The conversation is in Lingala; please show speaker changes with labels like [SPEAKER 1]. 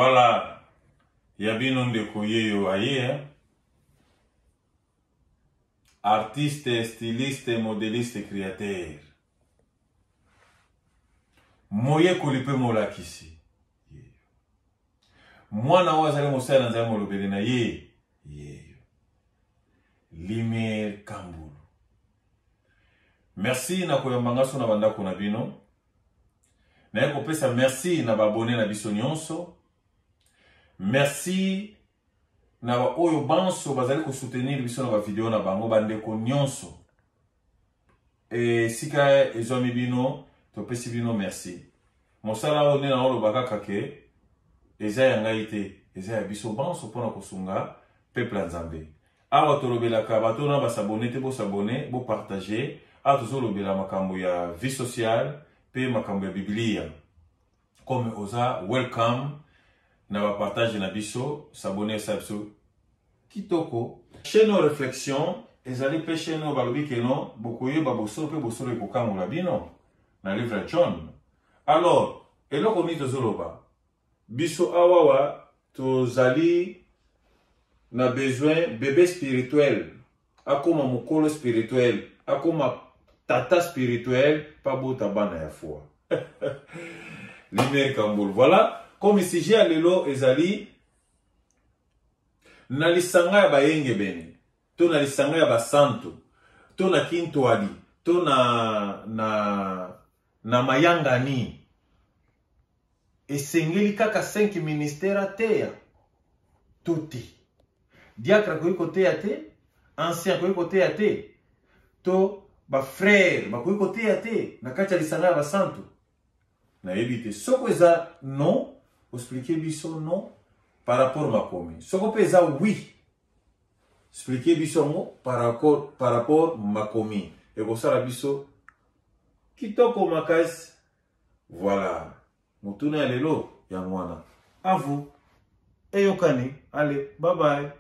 [SPEAKER 1] Voilà. Yabino ndeko yeyo aye. Artiste, styliste, modéliste, créateur. Moye kolipe molakisi. Mwana wazale mosala nzale molobele na ye. Limer Kambulu. Merci na koyambanga so na bandako na bino. Na yeko pesa merci na babone na biso nyonso. Merci na ba oyo banso bazali ko soutenir biso na ba video na bango bandeko nyonso. Sika ezomi bino to pesi bino merci. Mosala one na olo bakaka ke eza ya ngai te, eza ya biso banso pona kosunga peuple nzambe. Awa tolobelaka bato na basabone te bo sabone, bo partager, a tozolobela makambo ya vie sociale pe makambo ya Biblia. Comme oza welcome na ba partage na biso, sabone sa biso kitoko. Chaîne réflexion, ezali pe chaîne balobi keno bokoye ba bosolo pe bosolo ekokangola bino na livre John. Alors, eloko ni tozoloba. Biso awawa tozali na besoin bébé spirituel, akoma mokolo spirituel, akoma tata spirituel, pas bota bana ya foi. Limer Kambulu. Voilà, comme sujet à lelo ezali na lisanga ya bayenge bene, to na lisanga ya basanto, to na kintoali, to na mayangani. Esengeli kaka 5 ministères teya. Tuti. Diacre koyi kote ya te, ancien koyi kote ya te, to ba frère ba koyi kote ya te, na kati ya lisanga ya basantu. Na ebite soko eza non, expliquer biso non par rapport makomi. Soko pe eza oui, expliquer biso mo par rapport makomi. Et kosala biso kitoko makasi. Voilà. Mutuna ya lelo ya mwana. À vous. Eyokani. Allez, bye bye.